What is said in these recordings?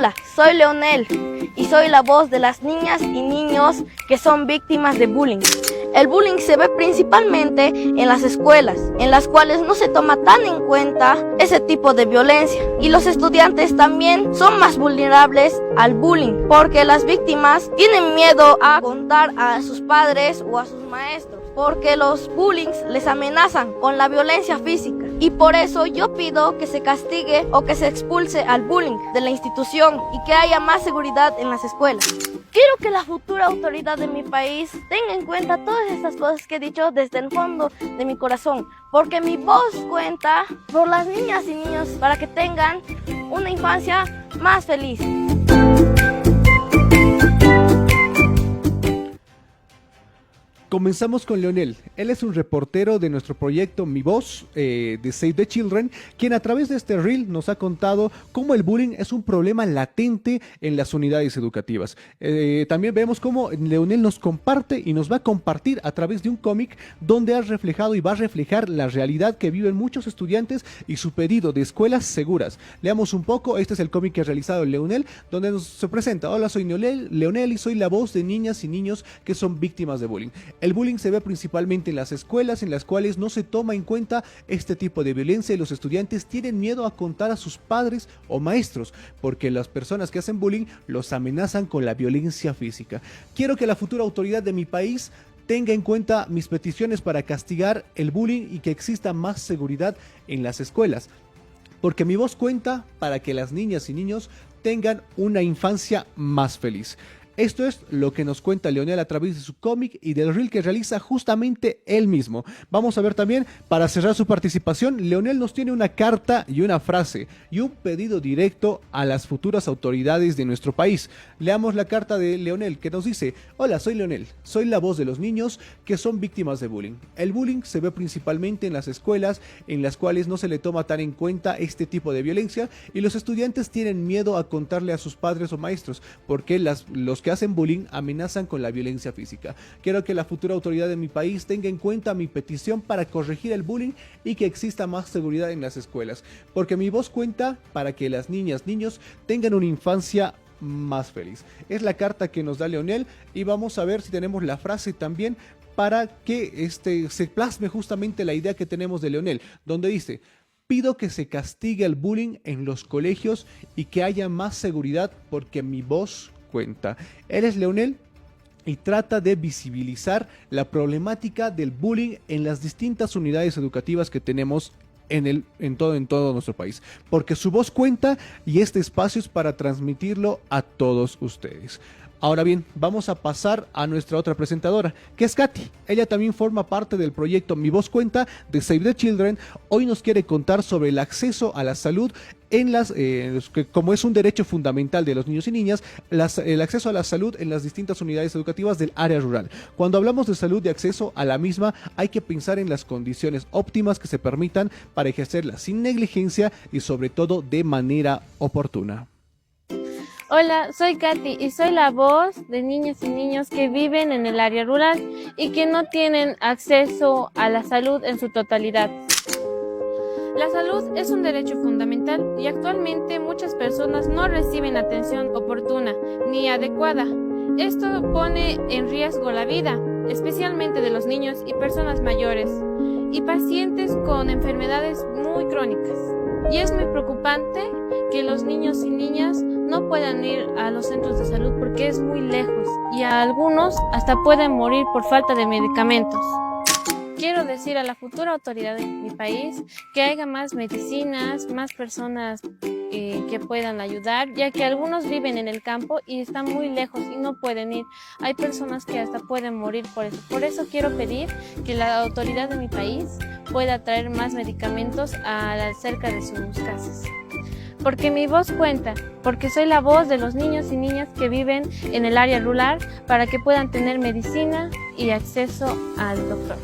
Hola, soy Leonel y soy la voz de las niñas y niños que son víctimas de bullying. El bullying se ve principalmente en las escuelas, en las cuales no se toma tan en cuenta ese tipo de violencia. Y los estudiantes también son más vulnerables al bullying, porque las víctimas tienen miedo a contar a sus padres o a sus maestros, porque los bullies les amenazan con la violencia física. Y por eso yo pido que se castigue o que se expulse al bullying de la institución y que haya más seguridad en las escuelas. Quiero que la futura autoridad de mi país tenga en cuenta todas estas cosas que he dicho desde el fondo de mi corazón, porque mi voz cuenta por las niñas y niños para que tengan una infancia más feliz. Comenzamos con Leonel. Él es un reportero de nuestro proyecto Mi Voz de Save the Children, quien a través de este reel nos ha contado cómo el bullying es un problema latente en las unidades educativas. También vemos cómo Leonel nos comparte y nos va a compartir a través de un cómic donde ha reflejado y va a reflejar la realidad que viven muchos estudiantes y su pedido de escuelas seguras. Leamos un poco. Este es el cómic que ha realizado Leonel, donde se presenta: hola, soy Leonel y soy la voz de niñas y niños que son víctimas de bullying. El bullying se ve principalmente en las escuelas, en las cuales no se toma en cuenta este tipo de violencia y los estudiantes tienen miedo a contar a sus padres o maestros, porque las personas que hacen bullying los amenazan con la violencia física. Quiero que la futura autoridad de mi país tenga en cuenta mis peticiones para castigar el bullying y que exista más seguridad en las escuelas, porque mi voz cuenta para que las niñas y niños tengan una infancia más feliz. Esto es lo que nos cuenta Leonel a través de su cómic y del reel que realiza justamente él mismo. Vamos a ver también, para cerrar su participación, Leonel nos tiene una carta y una frase y un pedido directo a las futuras autoridades de nuestro país. Leamos la carta de Leonel, que nos dice: hola, soy Leonel, soy la voz de los niños que son víctimas de bullying. El bullying se ve principalmente en las escuelas, en las cuales no se le toma tan en cuenta este tipo de violencia y los estudiantes tienen miedo a contarle a sus padres o maestros, porque los que hacen bullying amenazan con la violencia física. Quiero que la futura autoridad de mi país tenga en cuenta mi petición para corregir el bullying y que exista más seguridad en las escuelas, porque mi voz cuenta para que las niñas, niños tengan una infancia más feliz. Es la carta que nos da Leonel y vamos a ver si tenemos la frase también para que se plasme justamente la idea que tenemos de Leonel, donde dice: pido que se castigue el bullying en los colegios y que haya más seguridad porque mi voz cuenta. Él es Leonel y trata de visibilizar la problemática del bullying en las distintas unidades educativas que tenemos en todo nuestro país, porque su voz cuenta y este espacio es para transmitirlo a todos ustedes. Ahora bien, vamos a pasar a nuestra otra presentadora, que es Katy. Ella también forma parte del proyecto Mi Voz Cuenta de Save the Children. Hoy nos quiere contar sobre el acceso a la salud como es un derecho fundamental de los niños y niñas, el acceso a la salud en las distintas unidades educativas del área rural. Cuando hablamos de salud y acceso a la misma, hay que pensar en las condiciones óptimas que se permitan para ejercerla sin negligencia y sobre todo de manera oportuna. Hola, soy Katy y soy la voz de niñas y niños que viven en el área rural y que no tienen acceso a la salud en su totalidad. La salud es un derecho fundamental y actualmente muchas personas no reciben atención oportuna ni adecuada. Esto pone en riesgo la vida, especialmente de los niños y personas mayores y pacientes con enfermedades muy crónicas. Y es muy preocupante que los niños y niñas no puedan ir a los centros de salud porque es muy lejos y a algunos hasta pueden morir por falta de medicamentos. Quiero decir a la futura autoridad de mi país que haya más medicinas, más personas que puedan ayudar, ya que algunos viven en el campo y están muy lejos y no pueden ir. Hay personas que hasta pueden morir por eso. Por eso quiero pedir que la autoridad de mi país pueda traer más medicamentos cerca de sus casas. Porque mi voz cuenta, porque soy la voz de los niños y niñas que viven en el área rural para que puedan tener medicina y acceso al doctor.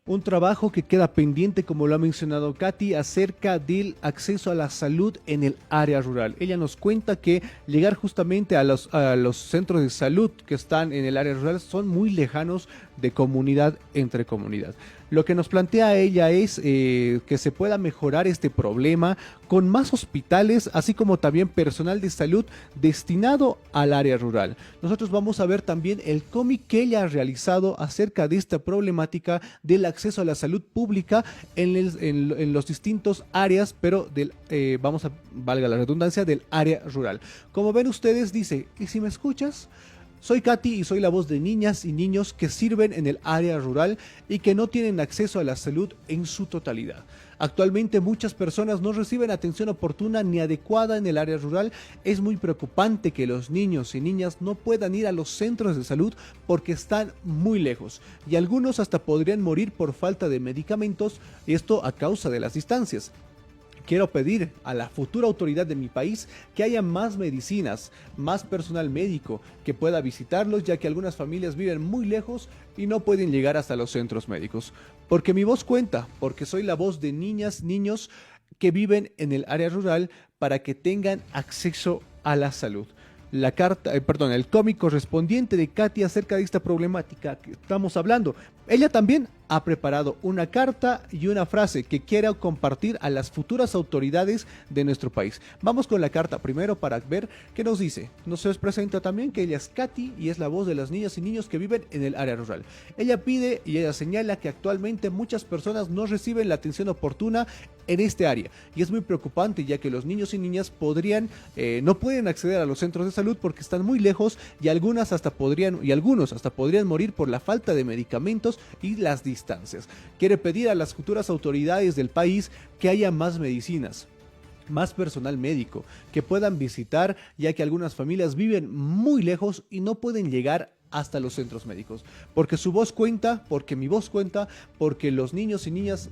Un trabajo que queda pendiente, como lo ha mencionado Katy, acerca del acceso a la salud en el área rural. Ella nos cuenta que llegar justamente a los centros de salud que están en el área rural son muy lejanos de comunidad entre comunidad. Lo que nos plantea ella es que se pueda mejorar este problema con más hospitales, así como también personal de salud destinado al área rural. Nosotros vamos a ver también el cómic que ella ha realizado acerca de esta problemática del acceso a la salud pública en los distintos áreas, pero valga la redundancia, del área rural. Como ven ustedes, dice, ¿y si me escuchas? Soy Katy y soy la voz de niñas y niños que sirven en el área rural y que no tienen acceso a la salud en su totalidad. Actualmente muchas personas no reciben atención oportuna ni adecuada en el área rural. Es muy preocupante que los niños y niñas no puedan ir a los centros de salud porque están muy lejos y algunos hasta podrían morir por falta de medicamentos, y esto a causa de las distancias. Quiero pedir a la futura autoridad de mi país que haya más medicinas, más personal médico que pueda visitarlos, ya que algunas familias viven muy lejos y no pueden llegar hasta los centros médicos. Porque mi voz cuenta, porque soy la voz de niñas, niños que viven en el área rural para que tengan acceso a la salud. El cómic correspondiente de Katy acerca de esta problemática que estamos hablando. Ella también ha preparado una carta y una frase que quiere compartir a las futuras autoridades de nuestro país. Vamos con la carta primero para ver qué nos dice. Nos presenta también que ella es Katy y es la voz de las niñas y niños que viven en el área rural. Ella pide y ella señala que actualmente muchas personas no reciben la atención oportuna en este área, y es muy preocupante, ya que los niños y niñas no pueden acceder a los centros de salud porque están muy lejos, y algunos hasta podrían morir por la falta de medicamentos y las distancias. Quiere pedir a las futuras autoridades del país que haya más medicinas, más personal médico que puedan visitar, ya que algunas familias viven muy lejos y no pueden llegar hasta los centros médicos, porque su voz cuenta, porque mi voz cuenta, porque los niños y niñas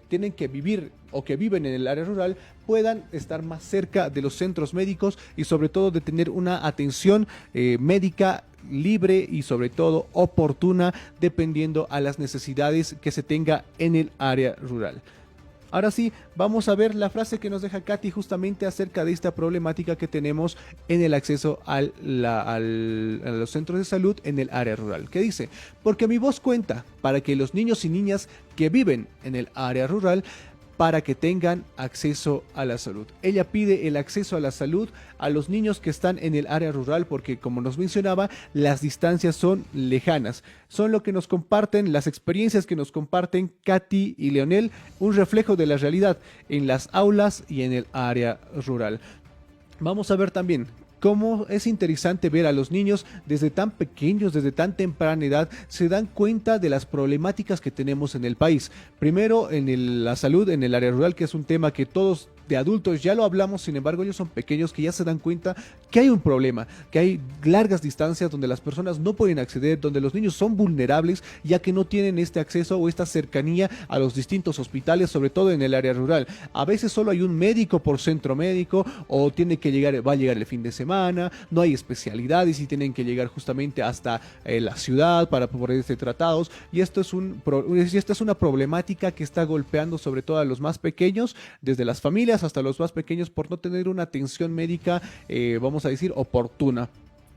tienen que vivir o que viven en el área rural puedan estar más cerca de los centros médicos y sobre todo de tener una atención médica libre y sobre todo oportuna, dependiendo a las necesidades que se tenga en el área rural. Ahora sí, vamos a ver la frase que nos deja Katy justamente acerca de esta problemática que tenemos en el acceso a los centros de salud en el área rural. ¿Qué dice? Porque mi voz cuenta para que los niños y niñas que viven en el área rural para que tengan acceso a la salud. Ella pide el acceso a la salud a los niños que están en el área rural porque, como nos mencionaba, las distancias son lejanas. Son lo que nos comparten, las experiencias que nos comparten Katy y Leonel, un reflejo de la realidad en las aulas y en el área rural. Vamos a ver también cómo es interesante ver a los niños desde tan pequeños, desde tan temprana edad, se dan cuenta de las problemáticas que tenemos en el país. Primero, la salud en el área rural, que es un tema que todos de adultos ya lo hablamos, sin embargo ellos son pequeños que ya se dan cuenta que hay un problema, que hay largas distancias donde las personas no pueden acceder, donde los niños son vulnerables ya que no tienen este acceso o esta cercanía a los distintos hospitales, sobre todo en el área rural. A veces solo hay un médico por centro médico o va a llegar el fin de semana, no hay especialidades y tienen que llegar justamente hasta la ciudad para poder ser tratados, y esto es una problemática que está golpeando sobre todo a los más pequeños, desde las familias hasta los más pequeños, por no tener una atención médica, vamos a decir, oportuna.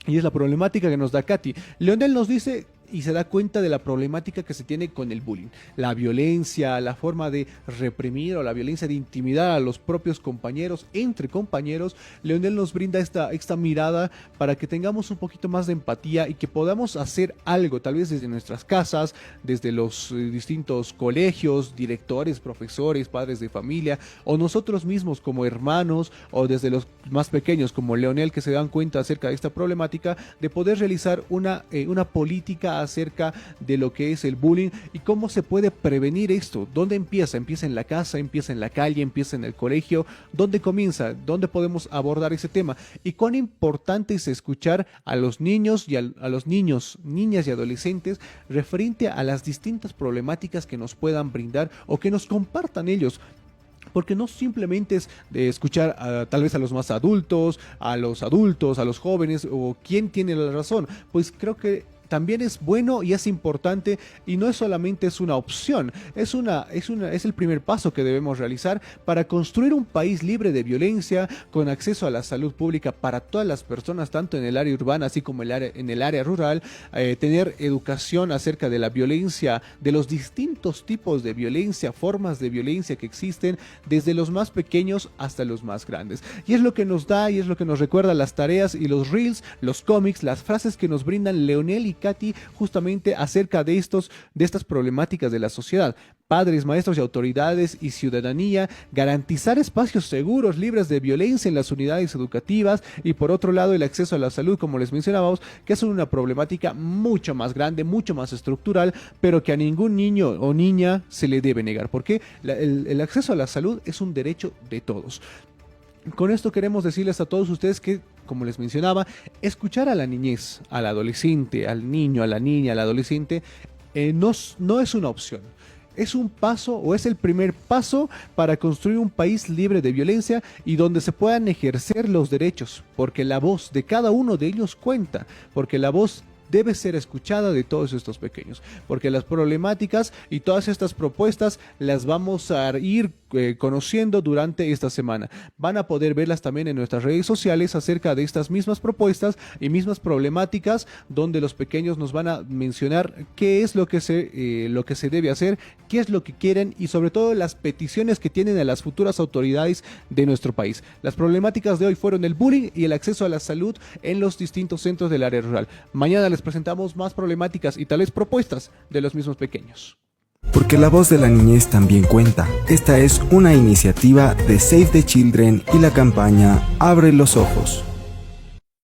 Y es la problemática que nos da Katy. Leonel nos dice y se da cuenta de la problemática que se tiene con el bullying, la violencia, la forma de reprimir o la violencia de intimidar a los propios compañeros, entre compañeros. Leonel nos brinda esta mirada para que tengamos un poquito más de empatía y que podamos hacer algo, tal vez desde nuestras casas, desde los distintos colegios, directores, profesores, padres de familia, o nosotros mismos como hermanos, o desde los más pequeños como Leonel, que se dan cuenta acerca de esta problemática, de poder realizar una política acerca de lo que es el bullying y cómo se puede prevenir esto. ¿Dónde empieza? ¿Empieza en la casa? ¿Empieza en la calle? ¿Empieza en el colegio? ¿Dónde comienza? ¿Dónde podemos abordar ese tema? Y cuán importante es escuchar a los niños y a los niños, niñas y adolescentes referente a las distintas problemáticas que nos puedan brindar o que nos compartan ellos. Porque no simplemente es de escuchar tal vez a los más adultos, a los jóvenes o quién tiene la razón. Pues creo que también es bueno y es importante, y no es solamente es una opción, es el primer paso que debemos realizar para construir un país libre de violencia, con acceso a la salud pública para todas las personas, tanto en el área urbana así como en el área rural, tener educación acerca de la violencia, de los distintos tipos de violencia, formas de violencia que existen, desde los más pequeños hasta los más grandes. Y es lo que nos da y es lo que nos recuerda las tareas y los reels, los cómics, las frases que nos brindan Leonel y Katy justamente acerca de estas problemáticas de la sociedad. Padres, maestros y autoridades y ciudadanía, garantizar espacios seguros, libres de violencia en las unidades educativas, y por otro lado el acceso a la salud, como les mencionábamos, que es una problemática mucho más grande, mucho más estructural, pero que a ningún niño o niña se le debe negar, porque el acceso a la salud es un derecho de todos. Con esto queremos decirles a todos ustedes que, como les mencionaba, escuchar a la niñez, al adolescente, al niño, a la niña, al adolescente, no es una opción. Es un paso, o es el primer paso para construir un país libre de violencia y donde se puedan ejercer los derechos, porque la voz de cada uno de ellos cuenta, porque la voz debe ser escuchada de todos estos pequeños, porque las problemáticas y todas estas propuestas las vamos a ir conociendo durante esta semana. Van a poder verlas también en nuestras redes sociales acerca de estas mismas propuestas y mismas problemáticas, donde los pequeños nos van a mencionar qué es lo que se debe hacer, qué es lo que quieren y sobre todo las peticiones que tienen a las futuras autoridades de nuestro país. Las problemáticas de hoy fueron el bullying y el acceso a la salud en los distintos centros del área rural. Mañana les presentamos más problemáticas y tales propuestas de los mismos pequeños. Porque la voz de la niñez también cuenta. Esta es una iniciativa de Save the Children y la campaña Abre los Ojos.